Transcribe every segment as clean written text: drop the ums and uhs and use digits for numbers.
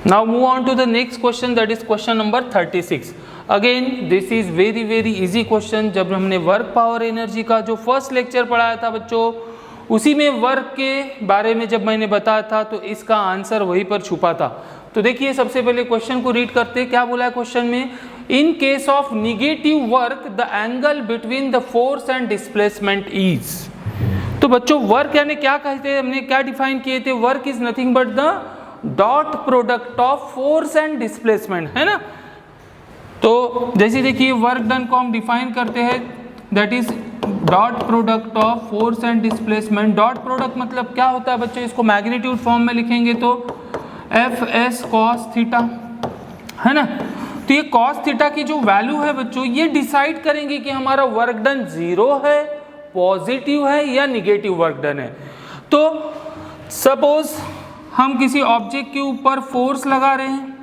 Now move on to the next question, that is question number 36. Again this is very easy question. जब हमने work power energy का जो first lecture पढ़ाया था बच्चों, उसी में वर्क के बारे में जब मैंने बताया था तो इसका आंसर वहीं पर छुपा था। तो देखिए सबसे पहले क्वेश्चन को रीड करते हैं। क्या बोला है क्वेश्चन में, in case of negative work the angle between the force and displacement is. तो बच्चों वर्क यानी क्या कहते हैं, हमने क्या डिफाइन किए थे, work is nothing but the dot product of force and displacement, है ना। तो जैसे देखिए वर्क डन को हम डिफाइन करते हैं, that is dot product of force and displacement. Dot product मतलब क्या होता है बच्चों, इसको मैग्नीट्यूड फॉर्म में लिखेंगे तो एफ एस कॉस थीटा, है ना। तो ये कॉस थीटा की जो वैल्यू है बच्चों, ये डिसाइड करेंगे कि हमारा वर्क डन जीरो है, पॉजिटिव है या निगेटिव वर्क डन है। तो सपोज हम किसी ऑब्जेक्ट के ऊपर फोर्स लगा रहे हैं,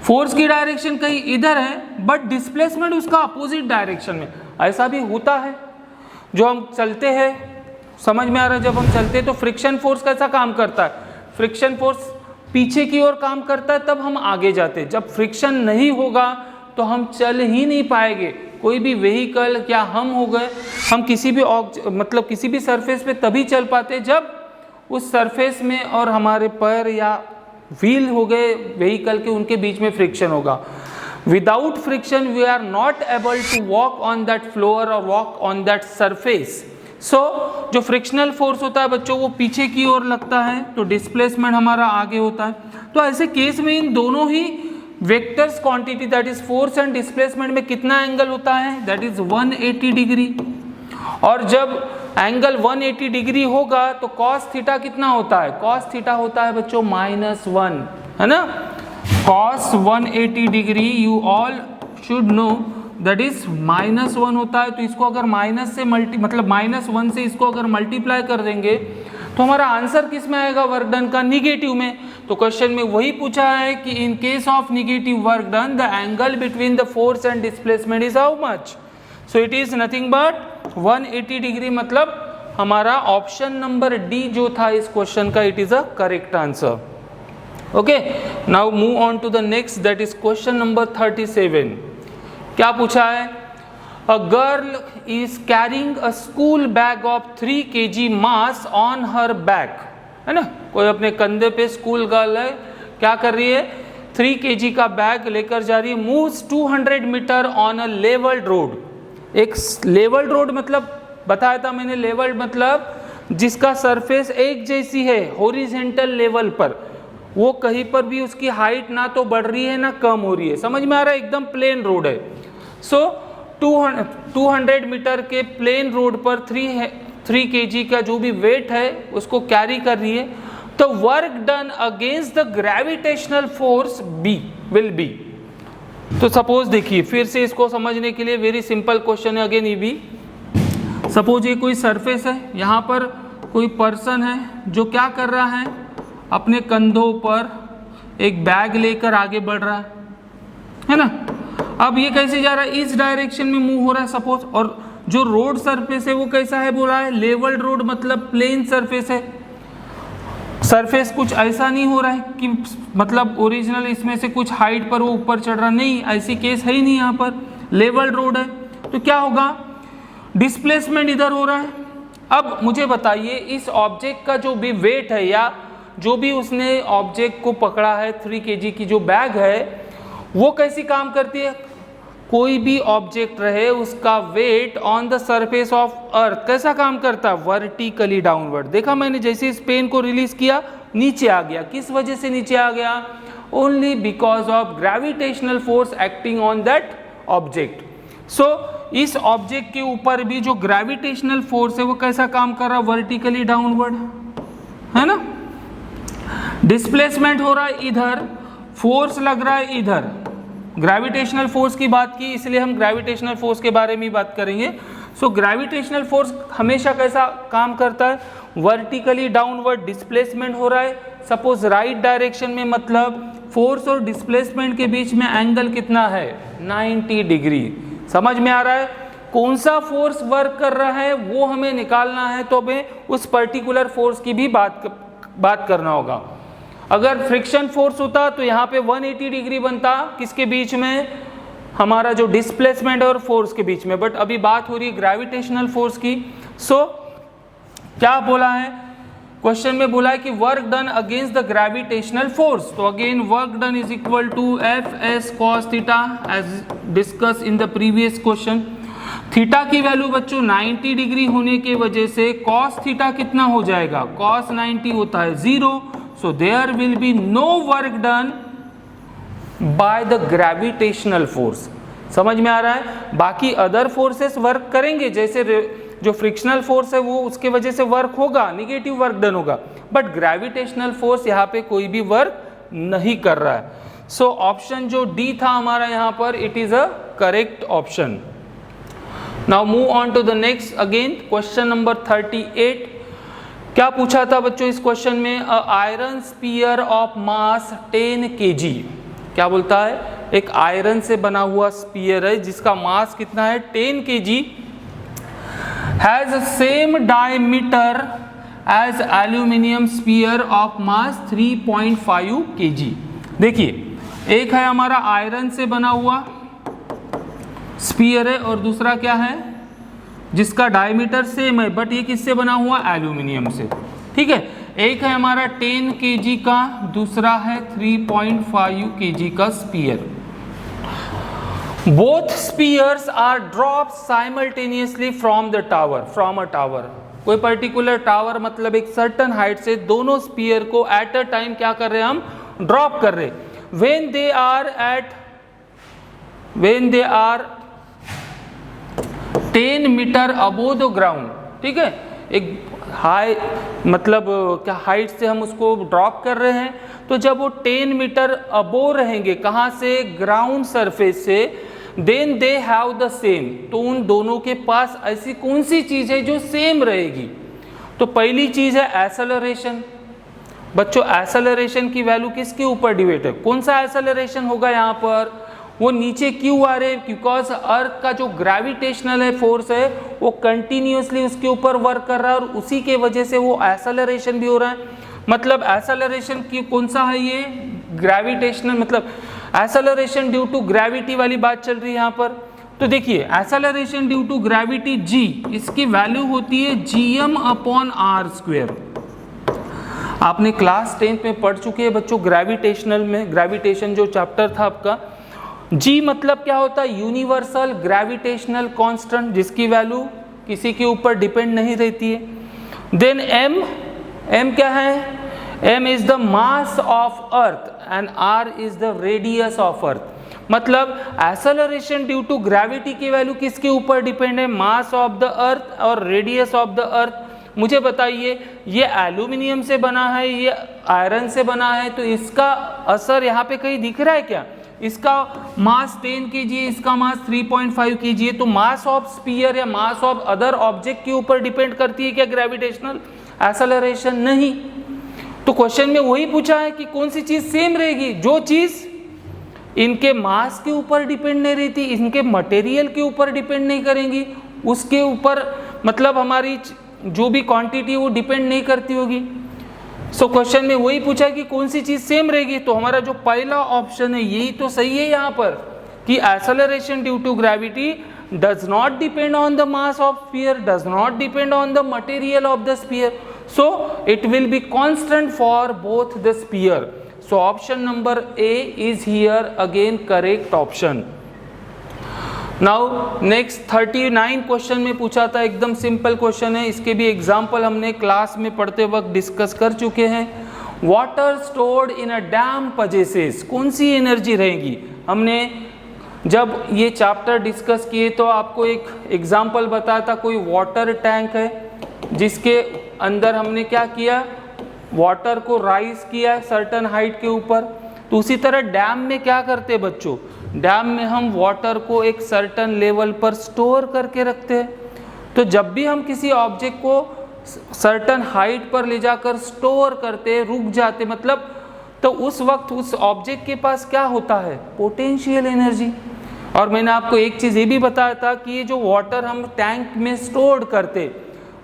फोर्स की डायरेक्शन कहीं इधर है बट डिस्प्लेसमेंट उसका अपोजिट डायरेक्शन में। ऐसा भी होता है जो हम चलते हैं, समझ में आ रहा है, जब हम चलते हैं तो फ्रिक्शन फोर्स कैसा काम करता है, फ्रिक्शन फोर्स पीछे की ओर काम करता है तब हम आगे जाते हैं। जब फ्रिक्शन नहीं होगा तो हम चल ही नहीं पाएंगे। कोई भी व्हीकल क्या हम हो गए, हम किसी भी मतलब किसी भी सरफेस पे तभी चल पाते जब उस सरफेस में और हमारे पैर या व्हील हो गए व्हीकल के, उनके बीच में फ्रिक्शन होगा। Without friction we are not able to walk on that floor और walk on that surface. So जो फ्रिक्शनल फोर्स होता है बच्चों वो पीछे की ओर लगता है, तो डिस्प्लेसमेंट हमारा आगे होता है। तो ऐसे केस में इन दोनों ही vectors quantity that is force and displacement में कितना एंगल होता है, दैट इज 180 डिग्री। और जब एंगल 180 डिग्री होगा तो कॉस थीटा कितना होता है, कॉस थीटा होता है बच्चों -1, है ना। Cos 180 degree you all should know that is -1 होता है। तो इसको अगर माइनस से मतलब -1 से इसको अगर मल्टीप्लाई कर देंगे तो हमारा आंसर किस में आएगा, वर्क डन का निगेटिव में। तो क्वेश्चन में वही पूछा है कि in case of negative work done the angle between the force and displacement is how much. So it is nothing but 180 degree. मतलब हमारा ऑप्शन नंबर डी जो था इस क्वेश्चन का, it is a correct answer. Okay, now move on to the next, that is question number 37। क्या पूछा है, a girl is carrying a school bag of 3 kg mass on her back, है ना। कोई अपने कंधे पे स्कूल गर्ल है, क्या कर रही है, 3 kg का बैग लेकर जा रही है। Moves 200 metre on a levelled road. एक लेवल्ड रोड मतलब बताया था मैंने, लेवल्ड मतलब जिसका सरफेस एक जैसी है हॉरिजेंटल लेवल पर, वो कहीं पर भी उसकी हाइट ना तो बढ़ रही है ना कम हो रही है, समझ में आ रहा है, एकदम प्लेन रोड है। सो 200 मीटर के प्लेन रोड पर 3 kg का जो भी वेट है उसको कैरी कर रही है। तो work done against the gravitational force be will be. तो सपोज देखिए फिर से इसको समझने के लिए वेरी सिंपल क्वेश्चन है अगेन ये भी। सपोज ये कोई सरफेस है, यहाँ पर कोई पर्सन है जो क्या कर रहा है, अपने कंधों पर एक बैग लेकर आगे बढ़ रहा है ना। अब ये कैसे जा रहा है, इस डायरेक्शन में मूव हो रहा है सपोज। और जो रोड सरफेस है वो कैसा है बोला है, लेवल्ड रोड मतलब प्लेन सरफेस है। सरफेस कुछ ऐसा नहीं हो रहा है कि मतलब ओरिजिनल इसमें से कुछ हाइट पर वो ऊपर चढ़ रहा, नहीं, ऐसी केस है ही नहीं, यहाँ पर लेवल्ड रोड है। तो क्या होगा, डिस्प्लेसमेंट इधर हो रहा है। अब मुझे बताइए इस ऑब्जेक्ट का जो भी वेट है या जो भी उसने ऑब्जेक्ट को पकड़ा है 3 kg की जो बैग है वो कैसी काम करती है। कोई भी ऑब्जेक्ट रहे उसका weight on the surface of earth कैसा काम करता है, वर्टिकली डाउनवर्ड। देखा मैंने जैसे इस पेन को रिलीज किया नीचे आ गया, किस वजह से नीचे आ गया, only because of gravitational force acting on that object. So इस ऑब्जेक्ट के ऊपर भी जो ग्रेविटेशनल फोर्स है वो कैसा काम कर रहा है, वर्टिकली डाउनवर्ड, है ना। डिस्प्लेसमेंट हो रहा है इधर, फोर्स लग रहा है इधर। ग्रेविटेशनल फोर्स की बात की इसलिए हम ग्रेविटेशनल फोर्स के बारे में ही बात करेंगे। सो ग्रेविटेशनल फोर्स हमेशा कैसा काम करता है, वर्टिकली डाउनवर्ड डिस्प्लेसमेंट हो रहा है। सपोज राइट डायरेक्शन में मतलब फोर्स और डिस्प्लेसमेंट के बीच में एंगल कितना है, 90 डिग्री। समझ में आ रहा है, कौन सा फोर्स वर्क कर रहा है वो हमें निकालना है, तो हमें उस पर्टिकुलर फोर्स की भी बात करना होगा। अगर फ्रिक्शन फोर्स होता तो यहाँ पे 180 डिग्री बनता, किसके बीच में, हमारा जो डिस्प्लेसमेंट और फोर्स के बीच में, बट अभी बात हो रही है ग्रेविटेशनल फोर्स की। सो क्या बोला है क्वेश्चन में, बोला है कि work done against the gravitational force, तो again work done is equal to F S cos theta as discuss in the previous question. Theta की वैल्यू बच्चों 90 डिग्री होने की वजह से कॉस थीटा कितना हो जाएगा, कॉस 90 होता है 0, so there will be no work done by the gravitational force. समझ में आ रहा है, बाकी अदर फोर्सेस वर्क करेंगे, जैसे जो फ्रिक्शनल फोर्स है वो उसके वजह से वर्क होगा, निगेटिव वर्क डन होगा, बट ग्रेविटेशनल फोर्स यहाँ पे कोई भी वर्क नहीं कर रहा है। सो ऑप्शन जो डी था हमारा यहाँ पर, it is a correct option. Now move on to the next, again question number 38। क्या पूछा था बच्चों इस क्वेश्चन में, a iron sphere of mass 10 kg, क्या बोलता है, एक आयरन से बना हुआ स्पीयर है जिसका मास कितना है 10 kg, has the same diameter as aluminium sphere of mass 3.5 kg। देखिए एक है हमारा आयरन से बना हुआ स्पीयर है और दूसरा क्या है जिसका डायमीटर सेम है, बट ये किससे बना हुआ, एल्यूमिनियम से, ठीक है। एक है हमारा 10 kg का, दूसरा है 3.5 kg का spear. Both spears are dropped simultaneously from the tower, from a tower। कोई पर्टिकुलर टावर मतलब एक सर्टन हाइट से दोनों स्पीयर को एट अ टाइम क्या कर रहे हैं, हम ड्रॉप कर रहे हैं। when they are 10 metre above the ground, ठीक है, एक हाई मतलब क्या हाइट से हम उसको ड्रॉप कर रहे हैं, तो जब वो 10 मीटर अबोव रहेंगे, कहाँ से, ग्राउंड सरफेस से, then they have the same, तो उन दोनों के पास ऐसी कौन सी चीज है जो सेम रहेगी, तो पहली चीज है एक्सेलरेशन। बच्चों एक्सेलरेशन की वैल्यू किसके ऊपर डिपेंड है, कौन सा एक्सेलरेशन होगा यहाँ पर, वो नीचे क्यों आ रहे हैं, बिकॉज अर्थ का जो ग्रेविटेशनल है फोर्स है वो कंटिन्यूसली उसके ऊपर वर्क कर रहा है और उसी के वजह से वो एक्सेलरेशन भी हो रहा है। मतलब एक्सेलरेशन की कौन सा है, ये ग्रेविटेशनल, मतलब एक्सेलरेशन ड्यू टू ग्रेविटी वाली बात चल रही है यहाँ पर। तो देखिए acceleration due to gravity g, इसकी वैल्यू होती है gm/r²। आपने क्लास 10th में पढ़ चुके हैं बच्चों ग्रेविटेशनल में, ग्रेविटेशन जो चैप्टर था आपका, g मतलब क्या होता है, यूनिवर्सल ग्रेविटेशनल कांस्टेंट, जिसकी वैल्यू किसी के ऊपर डिपेंड नहीं रहती है। देन m क्या है, m is the mass of earth and r is the radius of earth. मतलब एक्सेलरेशन ड्यू टू ग्रेविटी की वैल्यू किसके ऊपर डिपेंड है, मास ऑफ द अर्थ और रेडियस ऑफ द अर्थ। मुझे बताइए ये एल्यूमिनियम से बना है, ये आयरन से बना है, तो इसका असर यहाँ पे कहीं दिख रहा है क्या, इसका मास 10 kg है, इसका मास 3.5 kg है, तो मास ऑफ स्पीयर या मास ऑफ अदर ऑब्जेक्ट के ऊपर डिपेंड करती है क्या ग्रेविटेशनल एक्सेलरेशन, नहीं। तो क्वेश्चन में वही पूछा है कि कौन सी चीज सेम रहेगी, जो चीज इनके मास के ऊपर डिपेंड नहीं रहती, इनके मटेरियल के ऊपर डिपेंड नहीं करेंगी, उसके ऊपर मतलब हमारी जो भी क्वांटिटी वो डिपेंड नहीं करती होगी। सो क्वेश्चन में वही पूछा कि कौन सी चीज सेम रहेगी, तो हमारा जो पहला ऑप्शन है यही तो सही है यहाँ पर कि acceleration due to gravity does not depend on the mass of sphere, does not depend on the material of the sphere, so it will be constant for both the sphere, so option number A is here again correct option। now next 39 question में पूछा था, एकदम simple question है, इसके भी example हमने class में पढ़ते वक्त डिस्कस कर चुके हैं। Water stored in a dam possesses, कौन सी एनर्जी रहेगी, हमने जब ये चैप्टर डिस्कस किए तो आपको एक एग्जांपल बताया था, कोई वाटर टैंक है जिसके अंदर हमने क्या किया, वाटर को राइज किया सर्टन हाइट के ऊपर, तो उसी तरह डैम में क्या करते हैं बच्चों, डैम में हम वाटर को एक सर्टन लेवल पर स्टोर करके रखते हैं। तो जब भी हम किसी ऑब्जेक्ट को सर्टन हाइट पर ले जाकर स्टोर करते, रुक जाते मतलब, तो उस वक्त उस ऑब्जेक्ट के पास क्या होता है, पोटेंशियल एनर्जी। और मैंने आपको एक चीज़ ये भी बताया था कि ये जो वाटर हम टैंक में स्टोर करते,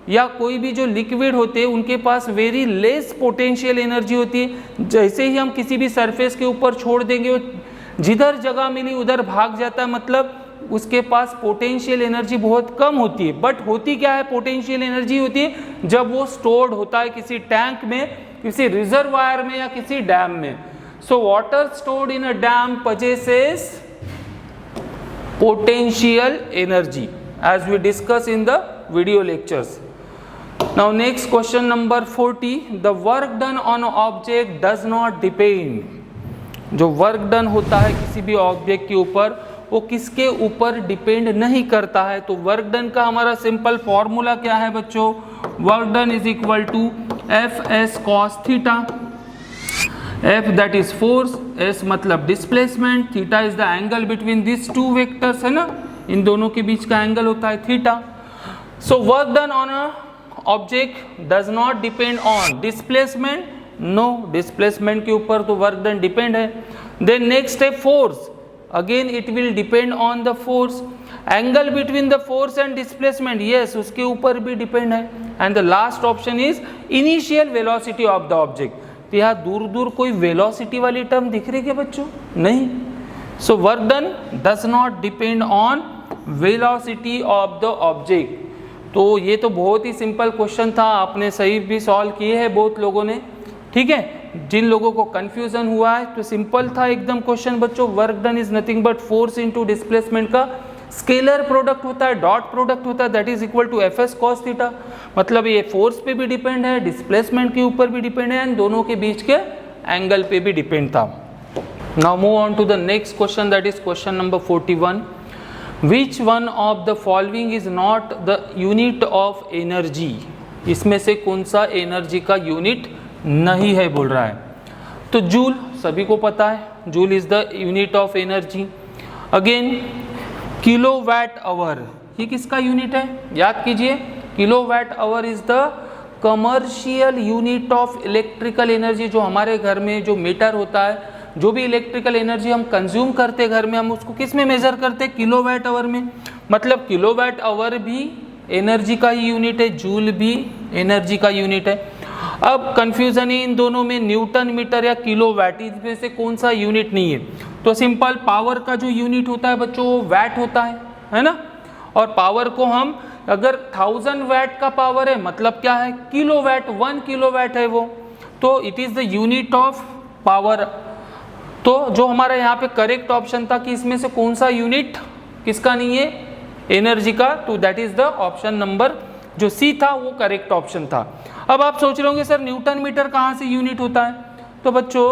या कोई भी जो लिक्विड होते हैं उनके पास वेरी लेस पोटेंशियल एनर्जी होती है। जैसे ही हम किसी भी सरफेस के ऊपर छोड़ देंगे वो जिधर जगह मिली उधर भाग जाता है, मतलब उसके पास पोटेंशियल एनर्जी बहुत कम होती है। बट होती क्या है, पोटेंशियल एनर्जी होती है जब वो स्टोर्ड होता है किसी टैंक में, किसी रिजर्वायर में या किसी डैम में। So water stored in a dam possesses potential energy as we discuss in the video lectures. Now next question number 40, the work done on an object does not depend. जो work done होता है किसी भी object के ऊपर वो किसके ऊपर डिपेंड नहीं करता है। तो वर्क डन का हमारा सिंपल फॉर्मूला क्या है बच्चों, work done is equal to F S cos theta. F that is force, S मतलब displacement, theta is the angle between this two vectors, है ना, इन दोनों के बीच का एंगल होता है theta. So work done on a object does not depend on displacement, no, displacement के ऊपर तो वर्क डन डिपेंड है। देन नेक्स्ट है force, again it will depend on the force. Angle between the force and displacement, yes, उसके ऊपर भी depend है। And the last option is initial velocity of the object. तो यहाँ दूर दूर कोई वेलोसिटी वाली टर्म दिख रही है बच्चों, नहीं। सो work done does not depend on velocity of the object. तो ये तो बहुत ही सिंपल क्वेश्चन था, आपने सही भी सॉल्व किए हैं बहुत लोगों ने, ठीक है। जिन लोगों को कंफ्यूजन हुआ है तो सिंपल था एकदम क्वेश्चन बच्चों। Work done is nothing but force into displacement का स्केलर प्रोडक्ट होता है, डॉट प्रोडक्ट होता है, that is equal to F S cos theta. मतलब ये फोर्स पे भी डिपेंड है, डिस्प्लेसमेंट के ऊपर भी डिपेंड है, एंड दोनों के बीच के एंगल पे भी डिपेंड था। Now move on to the next question, that is question number 41। Which one of the following is not the unit of energy. इसमें से कौन सा एनर्जी का यूनिट नहीं है बोल रहा है। तो जूल सभी को पता है, joule is the unit of energy. Again kilowatt hour, ये किसका यूनिट है, याद कीजिए, kilowatt hour is the commercial unit of electrical energy. जो हमारे घर में जो मीटर होता है, जो भी इलेक्ट्रिकल एनर्जी हम कंज्यूम करते घर में, हम उसको किस में मेजर करते हैं, किलोवाट आवर में। मतलब किलोवाट आवर भी एनर्जी का ही यूनिट है, जूल भी एनर्जी का यूनिट है। अब कंफ्यूजन है इन दोनों में, न्यूटन मीटर या किलोवाट, इसमें से कौन सा यूनिट नहीं है। तो सिंपल पावर का जो यूनिट होता है बच्चों वो वैट होता है ना। और पावर को हम अगर 1000 वैट का पावर है मतलब क्या है, किलोवाट, 1 किलोवाट है वो, तो it is the unit of power. तो जो हमारा यहाँ पे करेक्ट ऑप्शन था कि इसमें से कौन सा यूनिट किसका नहीं है, एनर्जी का, तो that is the option number जो सी था वो करेक्ट ऑप्शन था। अब आप सोच रहे होंगे सर न्यूटन मीटर कहाँ से यूनिट होता है। तो बच्चों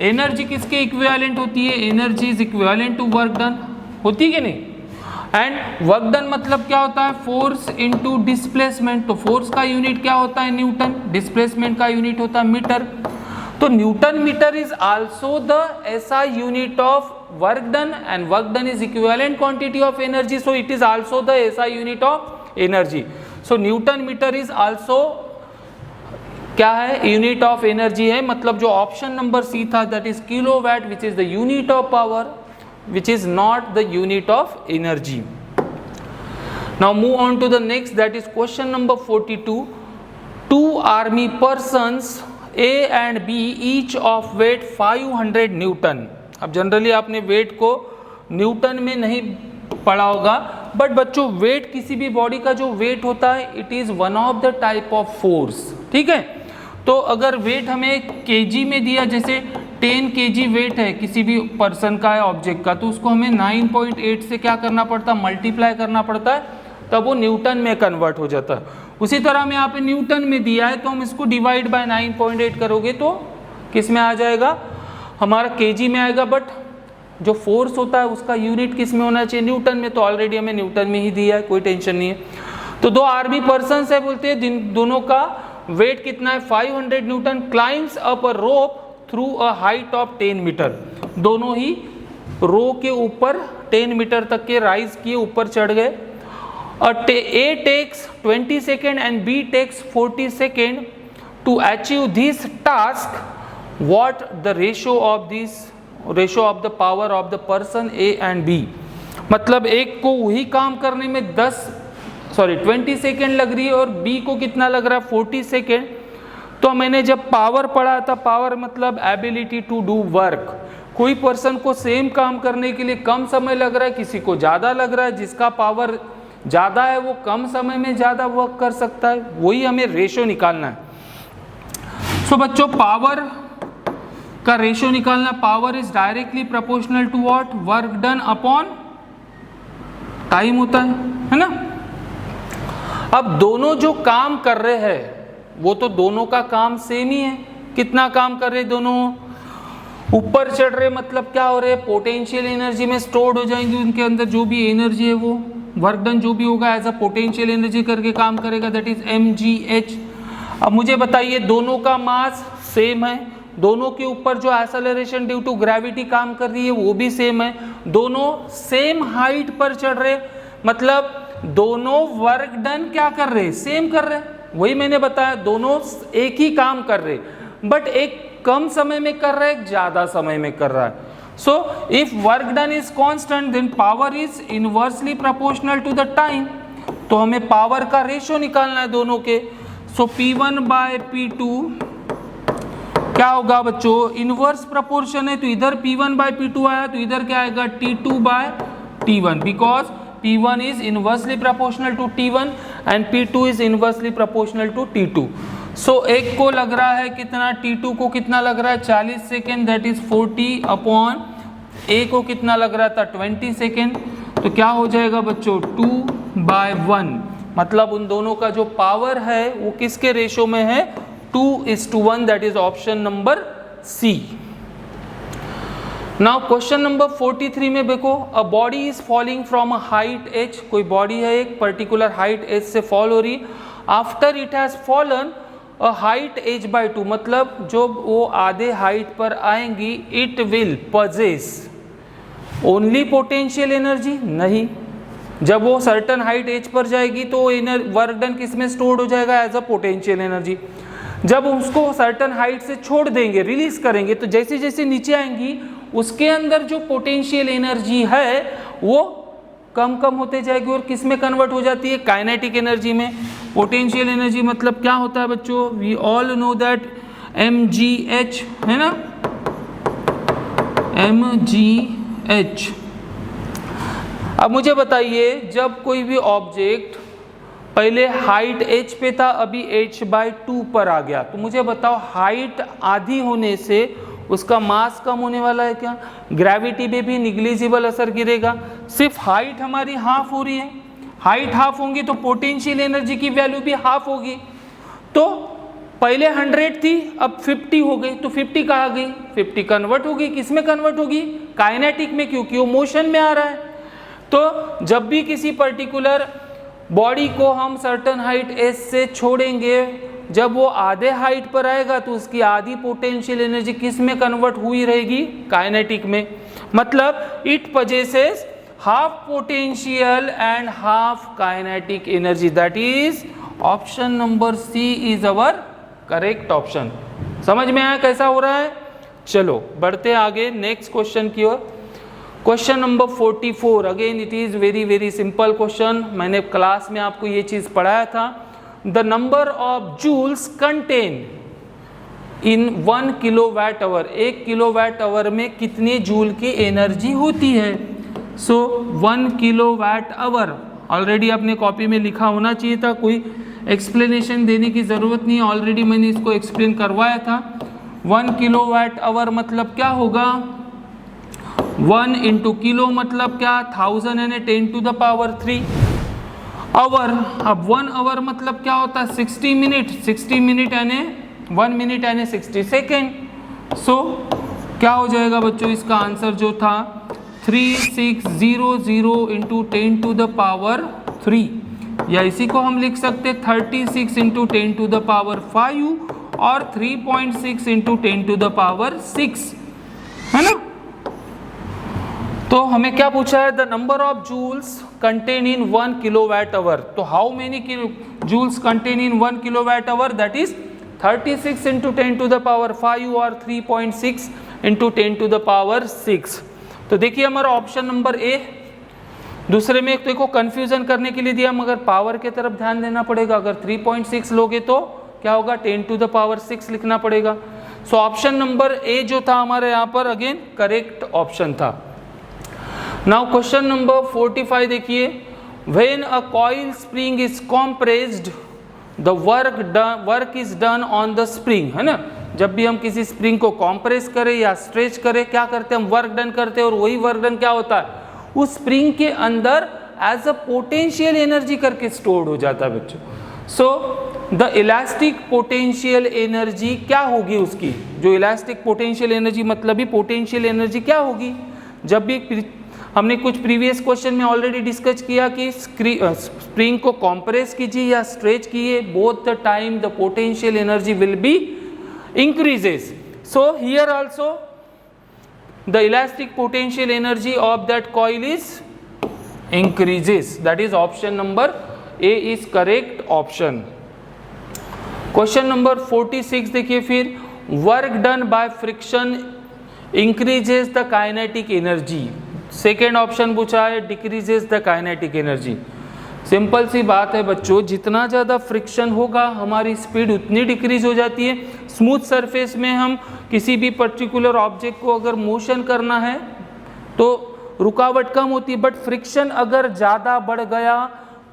एनर्जी किसके इक्विवेलेंट होती है, energy is equivalent to work done, होती है कि नहीं। एंड वर्क डन मतलब क्या होता है, फोर्स इनटू डिस्प्लेसमेंट। तो फोर्स का यूनिट क्या होता है, न्यूटन, डिस्प्लेसमेंट का यूनिट होता है मीटर। तो newton metre is also the SI unit of work done, and work done is equivalent quantity of energy, so it is also the SI unit of energy. So newton metre is also क्या है, unit of energy है। मतलब जो option number सी था that is kilowatt which is the unit of power which is not the unit of energy. Now move on to the next, that is question number 42. Two army persons A and B each of weight 500 Newton. अब generally आपने wait को Newton में नहीं पढ़ा होगा, but बच्चों wait किसी भी बॉडी का जो वेट होता है it is one of the type of force, ठीक है। तो अगर वेट हमें केजी में दिया, जैसे 10 kg वेट है किसी भी पर्सन का है ऑब्जेक्ट का, तो उसको हमें 9.8 से क्या करना पड़ता है, मल्टीप्लाई करना पड़ता है, तब वो न्यूटन में कन्वर्ट हो जाता है। उसी तरह हमें यहाँ पे न्यूटन में दिया है तो हम इसको डिवाइड बाय 9.8 करोगे तो किस में आ जाएगा, हमारा केजी में आएगा। बट जो फोर्स होता है उसका यूनिट किस में होना चाहिए, न्यूटन में। तो ऑलरेडी हमें न्यूटन में ही दिया है, कोई टेंशन नहीं है। तो दो आर्मी पर्सन है बोलते हैं, दोनों का वेट कितना है 500 newton, climbs up a rope through a height of 10 metre. दोनों ही रो के ऊपर 10 मीटर तक के राइज किए, ऊपर चढ़ गए। A takes 20 seconds and B takes 40 seconds to achieve this task. What the ratio of the power of the person A and B? मतलब एक को वही काम करने में 10 20 सेकेंड लग रही है और बी को कितना लग रहा है 40 सेकेंड। तो मैंने जब पावर पढ़ा था, पावर मतलब एबिलिटी टू डू वर्क, कोई पर्सन को सेम काम करने के लिए कम समय लग रहा है, किसी को ज़्यादा लग रहा है, जिसका पावर ज़्यादा है वो कम समय में ज़्यादा वर्क कर सकता है, वही हमें रेशो निकालना है। सो बच्चों पावर का रेशो निकालना, power is directly proportional to what, work done upon time होता है ना। अब दोनों जो काम कर रहे हैं वो तो दोनों का काम सेम ही है। कितना काम कर रहे दोनों, ऊपर चढ़ रहे मतलब क्या हो रहे, पोटेंशियल एनर्जी में स्टोर्ड हो जाएंगी, उनके अंदर जो भी एनर्जी है वो वर्क डन जो भी होगा एज अ पोटेंशियल एनर्जी करके काम करेगा, दैट इज mgh। अब मुझे बताइए दोनों का मास सेम है, दोनों के ऊपर जो एक्सेलरेशन ड्यू टू ग्रेविटी काम कर रही है वो भी सेम है, दोनों सेम हाइट पर चढ़ रहे, मतलब दोनों वर्क डन क्या कर रहे, सेम कर रहे। वही मैंने बताया दोनों एक ही काम कर रहे, बट एक कम समय में कर रहा है, ज्यादा समय में कर रहा है। So if work done is constant then power is inversely proportional to the time. तो हमें पावर का रेशियो निकालना है दोनों के। सो P1 बाय P2 क्या होगा बच्चों, इनवर्स प्रोपोर्शन है, तो इधर P1 बाय P2 आया तो इधर क्या आएगा T2 by T1, because P1 is inversely proportional to T1 and P2 is inversely proportional to T2. So एक को लग रहा है कितना, T2 को कितना लग रहा है 40 second, that is 40 upon A को कितना लग रहा था 20 सेकेंड, तो क्या हो जाएगा बच्चों 2/1, मतलब उन दोनों का जो पावर है वो किसके रेशो में है 2:1, that is option number C. Now question number 43 में देखो, a body is falling from a height h, कोई बॉडी है एक पर्टिकुलर हाइट h से फॉल हो रही, after it has fallen a height h/2, मतलब जो वो आधे हाइट पर आएंगी, it will possess only potential energy, नहीं, जब वो सर्टन हाइट h पर जाएगी तो वर्क डन किस में स्टोर्ड हो जाएगा एज अ पोटेंशियल एनर्जी। जब उसको सर्टन हाइट से छोड़ देंगे, रिलीज करेंगे, तो जैसे जैसे नीचे आएंगी उसके अंदर जो पोटेंशियल एनर्जी है वो कम कम होते जाएगी और किस में कन्वर्ट हो जाती है, काइनेटिक एनर्जी में। पोटेंशियल एनर्जी मतलब क्या होता है बच्चों, we all know that mgh है ना, mgh। अब मुझे बताइए जब कोई भी ऑब्जेक्ट पहले हाइट h पे था, अभी h/2 पर आ गया, तो मुझे बताओ हाइट आधी होने से उसका मास कम होने वाला है क्या, ग्रेविटी पे भी निग्लिजिबल असर गिरेगा, सिर्फ हाइट हमारी हाफ हो रही है, हाइट हाफ होंगी तो पोटेंशियल एनर्जी की वैल्यू भी हाफ होगी। तो पहले 100 थी अब 50 हो गई, तो 50 कहाँ गई, 50 कन्वर्ट होगी, किस में कन्वर्ट होगी, काइनेटिक में, क्योंकि वो मोशन में आ रहा है। तो जब भी किसी पर्टिकुलर बॉडी को हम सर्टन हाइट s से छोड़ेंगे, जब वो आधे हाइट पर आएगा तो उसकी आधी पोटेंशियल एनर्जी किस में कन्वर्ट हुई रहेगी, काइनेटिक में, मतलब it possesses half potential and half kinetic energy, that is option number C is our correct option. समझ में आया कैसा हो रहा है। चलो बढ़ते आगे नेक्स्ट क्वेश्चन की ओर। Question number 44, again it is very very simple question, मैंने क्लास में आपको ये चीज पढ़ाया था। The number of joules contain in 1 kilowatt hour, 1 kilowatt hour में कितने जूल की एनर्जी होती है। सो 1 किलोवाट आवर ऑलरेडी अपने कॉपी में लिखा होना चाहिए था, कोई एक्सप्लेनेशन देने की ज़रूरत नहीं है, ऑलरेडी मैंने इसको एक्सप्लेन करवाया था। 1 किलोवाट आवर मतलब क्या होगा, 1 इंटू किलो मतलब क्या 1000 यानी 10 to the power 3 आवर। अब 1 आवर मतलब क्या होता है 60 मिनट, 60 मिनट यानी 1 मिनट यानी 60 सेकेंड। सो क्या हो जाएगा बच्चों, इसका आंसर जो था 3600 इंटू 10 to the power 3, या इसी को हम लिख सकते 36 इंटू 10 to the power 5 और 3.6 इंटू 10 to the power 6, है ना। तो हमें क्या पूछा है, the number of joules contain in 1 kilowatt hour. तो how many joules contain in 1 kilowatt hour, that is 36 into 10 to the power 5 और 3.6 इंटू 10 to the power 6। तो देखिए हमारा ऑप्शन नंबर ए, दूसरे में एक देखो कंफ्यूजन करने के लिए दिया, मगर पावर के तरफ ध्यान देना पड़ेगा। अगर 3.6 लोगे तो क्या होगा, 10 to the power 6 लिखना पड़ेगा। सो ऑप्शन नंबर ए जो था हमारे यहाँ पर अगेन करेक्ट ऑप्शन था। नाउ क्वेश्चन नंबर 45 देखिए, when a coil spring is compressed the work is done on the spring, है ना। जब भी हम किसी स्प्रिंग को कॉम्प्रेस करें या स्ट्रेच करें, क्या करते हैं हम, वर्क डन करते हैं, और वही वर्क डन क्या होता है, उस स्प्रिंग के अंदर एज अ पोटेंशियल एनर्जी करके स्टोर्ड हो जाता है बच्चों। So the elastic potential energy क्या होगी उसकी, जो इलास्टिक पोटेंशियल एनर्जी मतलब ही पोटेंशियल एनर्जी क्या होगी। जब भी हमने कुछ प्रीवियस क्वेश्चन में ऑलरेडी डिस्कस किया कि स्प्रिंग को कॉम्प्रेस कीजिए या स्ट्रेच कीजिए, both the time the potential energy will be increases. So here also the elastic potential energy of that coil is increases, that is option number A is correct option। Question number 46 देखिए फिर, work done by friction increases the kinetic energy, second option पूछा है decreases the kinetic energy. Simple सी बात है बच्चों, जितना ज़्यादा फ्रिक्शन होगा हमारी स्पीड उतनी डिक्रीज हो जाती है। स्मूथ सरफेस में हम किसी भी पर्टिकुलर ऑब्जेक्ट को अगर मोशन करना है तो रुकावट कम होती है, बट फ्रिक्शन अगर ज़्यादा बढ़ गया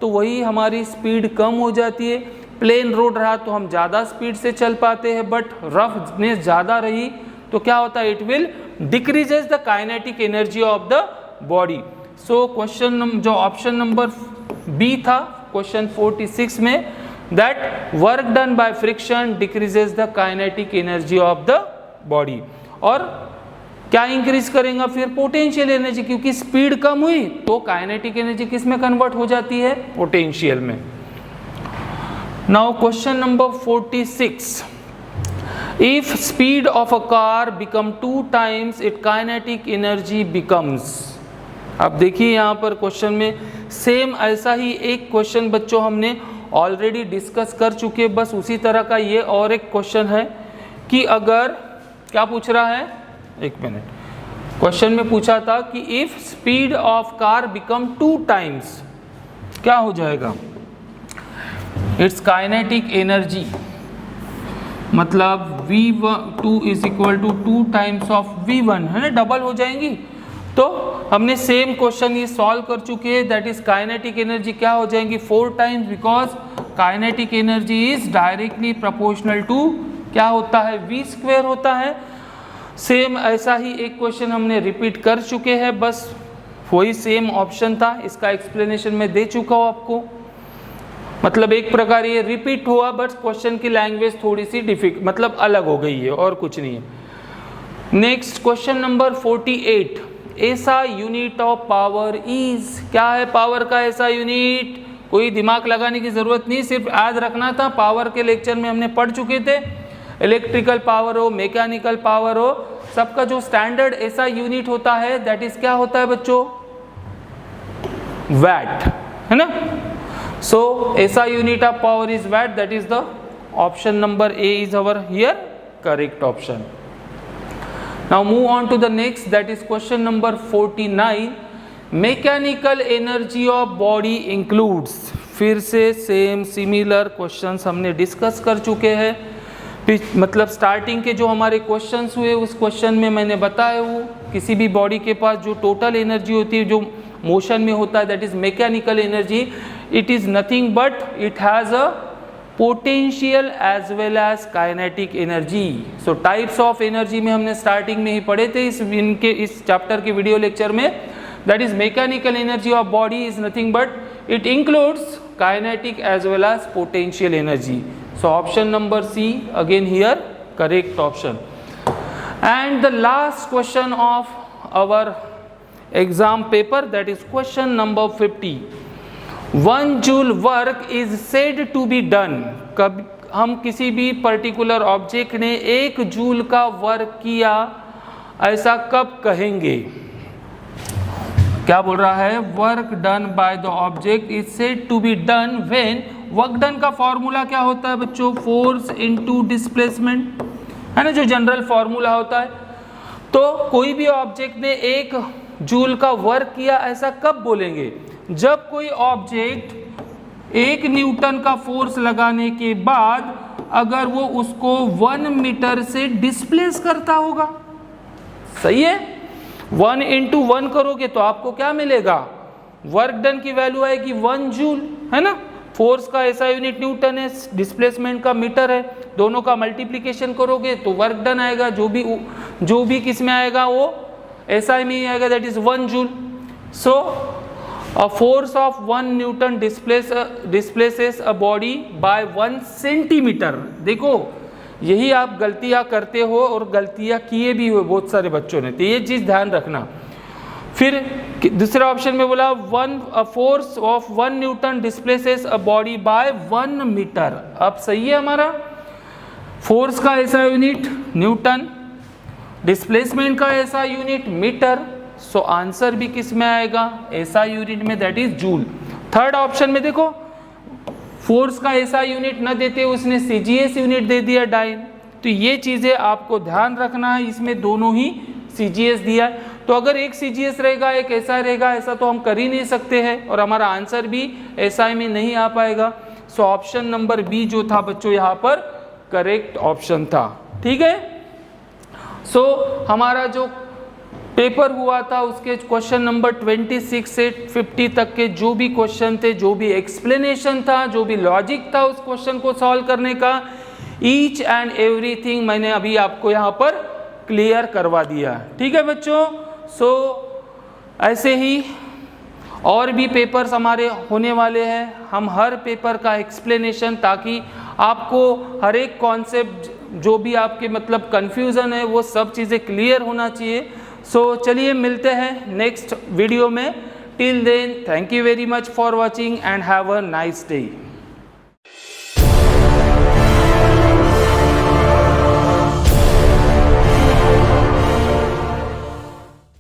तो वही हमारी स्पीड कम हो जाती है। प्लेन रोड रहा तो हम ज़्यादा स्पीड से चल पाते हैं, बट रफनेस ज़्यादा रही तो क्या होता है, it will decreases the kinetic energy of the body. So question जो ऑप्शन नंबर बी था क्वेश्चन 46 में, that work done by friction decreases the kinetic energy of the body. और क्या इंक्रीज करेगा फिर, पोटेंशियल एनर्जी, क्योंकि स्पीड कम हुई तो काइनेटिक एनर्जी किस में कन्वर्ट हो जाती है, पोटेंशियल में। Now question number 46, if speed of a car become 2 times it kinetic energy becomes. अब देखिए यहाँ पर क्वेश्चन में सेम ऐसा ही एक क्वेश्चन बच्चों हमने ऑलरेडी डिस्कस कर चुके, बस उसी तरह का ये और एक क्वेश्चन है कि अगर क्या पूछ रहा है, एक मिनट, क्वेश्चन में पूछा था कि if speed of car become 2 times क्या हो जाएगा, इट्स काइनेटिक एनर्जी मतलब V2 is equal to 2 times of V1, है ना, डबल हो जाएंगी। तो हमने सेम क्वेश्चन ये सॉल्व कर चुके हैं, दैट इज काइनेटिक एनर्जी क्या हो जाएंगी 4 times, because kinetic energy is directly proportional to क्या होता है, V² होता है। सेम ऐसा ही एक क्वेश्चन हमने रिपीट कर चुके हैं, बस वही सेम ऑप्शन था, इसका एक्सप्लेनेशन मैं दे चुका हूँ आपको। मतलब एक प्रकार ये रिपीट हुआ, बट क्वेश्चन की लैंग्वेज थोड़ी सी मतलब अलग हो गई है, और कुछ नहीं है। नेक्स्ट क्वेश्चन नंबर 48, ऐसा यूनिट ऑफ पावर इज, क्या है पावर का ऐसा यूनिट, कोई दिमाग लगाने की जरूरत नहीं, सिर्फ याद रखना था। पावर के लेक्चर में हमने पढ़ चुके थे, इलेक्ट्रिकल पावर हो, मैकेनिकल पावर हो, सबका जो स्टैंडर्ड ऐसा यूनिट होता है दैट इज क्या होता है बच्चों, वैट, है ना। So SI unit of power is watt, that is the option number A is our here correct option. Now move on to the next, that is question number 49, mechanical energy of body includes. फिर से same similar questions हमने discuss कर चुके हैं, मतलब starting के जो हमारे क्वेश्चंस हुए उस क्वेश्चन में मैंने बताया वो किसी भी बॉडी के पास जो टोटल एनर्जी होती है जो मोशन में होता है that is mechanical energy, it is nothing but it has a potential as well as kinetic energy. So types of energy में हमने स्टार्टिंग में ही पढ़े थे इस चैप्टर के वीडियो लेक्चर में, that is mechanical energy of body is nothing but it includes kinetic as well as potential energy. So option number C again here correct option. And the last question of our exam paper that is question number 50, 1 joule work is said to be done. कब हम किसी भी particular object ने 1 joule का work किया ऐसा कब कहेंगे, क्या बोल रहा है, work done by the object is said to be done when, work done का फॉर्मूला क्या होता है बच्चों, फोर्स इनटू डिस्प्लेसमेंट, है ना, जो जनरल फॉर्मूला होता है। तो कोई भी ऑब्जेक्ट ने 1 जूल का वर्क किया, ऐसा कब बोलेंगे? जब कोई ऑब्जेक्ट 1 न्यूटन का फोर्स लगाने के बाद अगर वो उसको 1 मीटर से डिस्प्लेस करता होगा। सही है, 1 इंटू 1 करोगे तो आपको क्या मिलेगा? वर्क डन की वैल्यू आएगी 1 जूल, है ना। फोर्स का ऐसा यूनिट न्यूटन है, डिस्प्लेसमेंट का मीटर है, दोनों का मल्टीप्लिकेशन करोगे तो वर्क डन आएगा, जो भी किस में आएगा वो ऐसा में ही आएगा, that is 1 joule. So a force of 1 newton displaces a body by 1 centimetre. देखो यही आप गलतियां करते हो और गलतियां किए भी हुए बहुत सारे बच्चों ने, तो ये चीज ध्यान रखना। फिर दूसरे ऑप्शन में बोला a force of 1 newton displaces a body by 1 metre. अब सही है हमारा, फोर्स का ऐसा यूनिट न्यूटन, डिस्प्लेसमेंट का ऐसा यूनिट मीटर, सो आंसर भी किस में आएगा? ऐसा यूनिट में, that is joule. Third option में देखो फोर्स का ऐसा यूनिट न देते उसने सीजीएस यूनिट दे दिया डाइन, तो ये चीजें आपको ध्यान रखना है, इसमें दोनों ही सीजीएस दिया है। तो अगर एक सीजीएस रहेगा एक ऐसा रहेगा, ऐसा तो हम कर ही नहीं सकते हैं और हमारा आंसर भी एसआई में नहीं आ पाएगा। सो ऑप्शन नंबर बी जो था बच्चों यहाँ पर करेक्ट ऑप्शन था। ठीक है, सो हमारा जो पेपर हुआ था उसके क्वेश्चन नंबर 26 से 50 तक के जो भी क्वेश्चन थे, जो भी एक्सप्लेनेशन था, जो भी लॉजिक था उस क्वेश्चन को सॉल्व करने का, ईच एंड एवरीथिंग मैंने अभी आपको यहाँ पर क्लियर करवा दिया। ठीक है बच्चों, सो ऐसे ही और भी पेपर्स हमारे होने वाले हैं, हम हर पेपर का एक्सप्लेनेशन, ताकि आपको हर एक कॉन्सेप्ट जो भी आपके मतलब कंफ्यूजन है वो सब चीज़ें क्लियर होना चाहिए। सो चलिए मिलते हैं नेक्स्ट वीडियो में। Till then thank you very much for watching and have a nice day.